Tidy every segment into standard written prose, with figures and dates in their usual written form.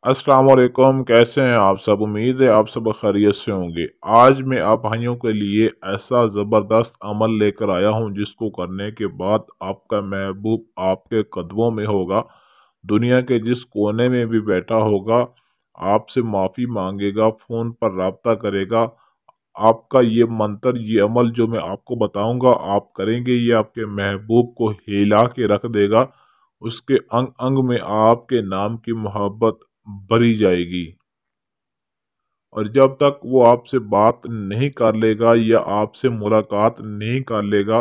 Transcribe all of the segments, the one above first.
अस्सलाम वालेकुम। कैसे हैं आप सब? उम्मीद है आप सब खैरियत से होंगे। आज मैं आप भाइयों के लिए ऐसा ज़बरदस्त अमल लेकर आया हूं जिसको करने के बाद आपका महबूब आपके कदमों में होगा। दुनिया के जिस कोने में भी बैठा होगा आपसे माफ़ी मांगेगा, फ़ोन पर राब्ता करेगा। आपका ये मंत्र, ये अमल जो मैं आपको बताऊंगा, आप करेंगे, ये आपके महबूब को हिला के रख देगा। उसके अंग अंग में आपके नाम की मोहब्बत भरी जाएगी। और जब तक वो आपसे बात नहीं कर लेगा या आपसे मुलाकात नहीं कर लेगा,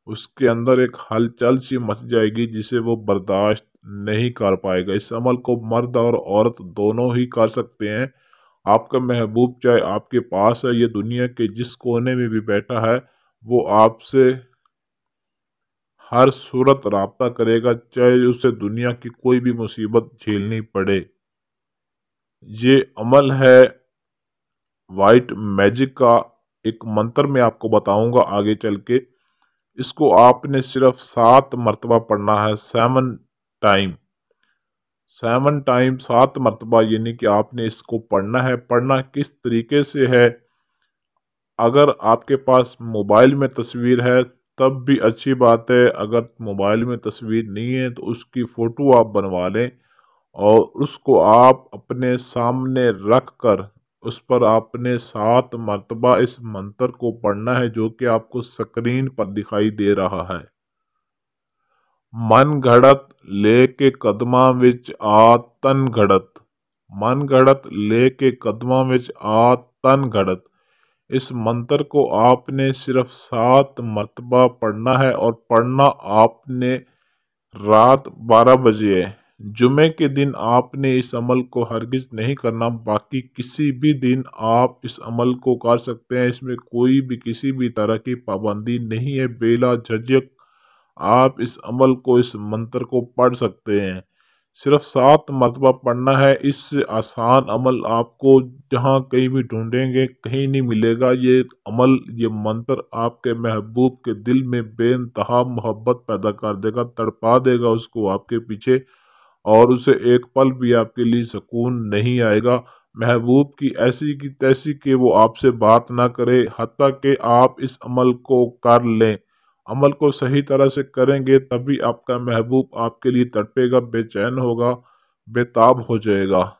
उसके अंदर एक हलचल सी मच जाएगी जिसे वो बर्दाश्त नहीं कर पाएगा। इस अमल को मर्द और औरत दोनों ही कर सकते हैं। आपका महबूब चाहे आपके पास है या दुनिया के जिस कोने में भी बैठा है, वो आपसे हर सूरत राब्ता करेगा, चाहे उसे दुनिया की कोई भी मुसीबत झेलनी पड़े। ये अमल है वाइट मैजिक का। एक मंत्र मैं आपको बताऊंगा आगे चल के। इसको आपने सिर्फ 7 मरतबा पढ़ना है। 7 टाइम, 7 टाइम, 7 मरतबा, यानी कि आपने इसको पढ़ना है। पढ़ना किस तरीके से है? अगर आपके पास मोबाइल में तस्वीर है तब भी अच्छी बात है। अगर मोबाइल में तस्वीर नहीं है तो उसकी फ़ोटो आप बनवा लें और उसको आप अपने सामने रख कर उस पर आपने 7 मरतबा इस मंत्र को पढ़ना है, जो कि आपको स्क्रीन पर दिखाई दे रहा है। मन घड़त लेके कदमां विच आ तन घड़त। मन घड़त लेके कदमां विच आ तन घड़त। इस मंत्र को आपने सिर्फ 7 मरतबा पढ़ना है और पढ़ना आपने रात 12 बजे है। जुमे के दिन आपने इस अमल को हरगिज नहीं करना। बाकी किसी भी दिन आप इस अमल को कर सकते हैं। इसमें कोई भी किसी भी तरह की पाबंदी नहीं है। बेला झिझक आप इस अमल को, इस मंत्र को पढ़ सकते हैं। सिर्फ 7 मरतबा पढ़ना है। इससे आसान अमल आपको जहाँ कहीं भी ढूंढेंगे कहीं नहीं मिलेगा। ये अमल, ये मंत्र आपके महबूब के दिल में बेइंतहा मोहब्बत पैदा कर देगा, तड़पा देगा उसको आपके पीछे, और उसे एक पल भी आपके लिए सुकून नहीं आएगा। महबूब की ऐसी की तैसी कि वो आपसे बात ना करे, हत्ता कि आप इस अमल को कर लें। अमल को सही तरह से करेंगे तभी आपका महबूब आपके लिए तड़पेगा, बेचैन होगा, बेताब हो जाएगा।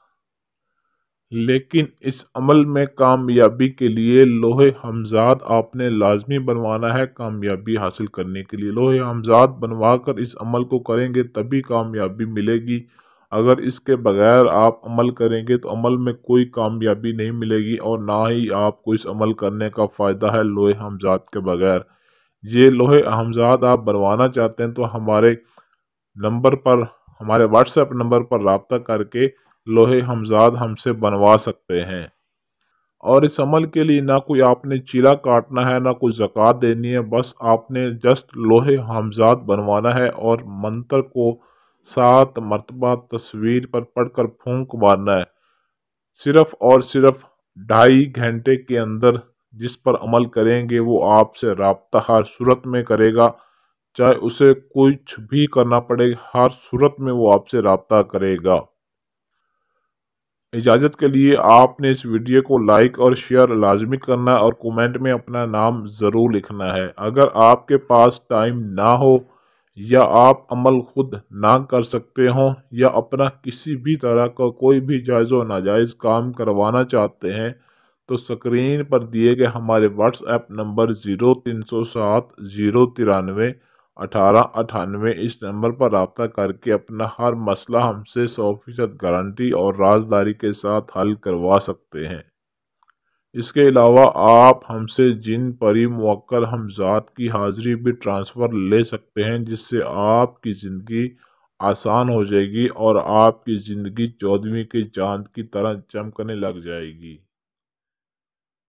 लेकिन इस अमल में कामयाबी के लिए लोहे हमजाद आपने लाजमी बनवाना है। कामयाबी हासिल करने के लिए लोहे हमजाद बनवा कर इस अमल को करेंगे तभी कामयाबी मिलेगी। अगर इसके बगैर आप अमल करेंगे तो अमल में कोई कामयाबी नहीं मिलेगी और ना ही आपको इस अमल करने का फ़ायदा है लोहे हमजाद के बगैर। ये लोहे हमजाद आप बनवाना चाहते हैं तो हमारे नंबर पर, हमारे व्हाट्सएप नंबर पर राब्ता करके लोहे हमजाद हमसे बनवा सकते हैं। और इस अमल के लिए ना कोई आपने चीला काटना है, ना कोई ज़कात देनी है। बस आपने जस्ट लोहे हमजाद बनवाना है और मंत्र को 7 मरतबा तस्वीर पर पढ़कर फूंक मारना है। सिर्फ और सिर्फ 2.5 घंटे के अंदर जिस पर अमल करेंगे वो आपसे राब्ता हर सूरत में करेगा। चाहे उसे कुछ भी करना पड़े, हर सूरत में वो आपसे राब्ता करेगा। इजाज़त के लिए आपने इस वीडियो को लाइक और शेयर लाजमी करना है और कमेंट में अपना नाम ज़रूर लिखना है। अगर आपके पास टाइम ना हो या आप अमल खुद ना कर सकते हों या अपना किसी भी तरह का कोई भी जायज़ व नाजायज़ काम करवाना चाहते हैं तो स्क्रीन पर दिए गए हमारे व्हाट्सएप नंबर 0307 093 1898 इस नंबर पर रब्ता करके अपना हर मसला हमसे 100% गारंटी और राजदारी के साथ हल करवा सकते हैं। इसके अलावा आप हमसे जिन परी मुवक्कल हमजात की हाजिरी भी ट्रांसफ़र ले सकते हैं, जिससे आपकी ज़िंदगी आसान हो जाएगी और आपकी ज़िंदगी 14वीं के चांद की तरह चमकने लग जाएगी।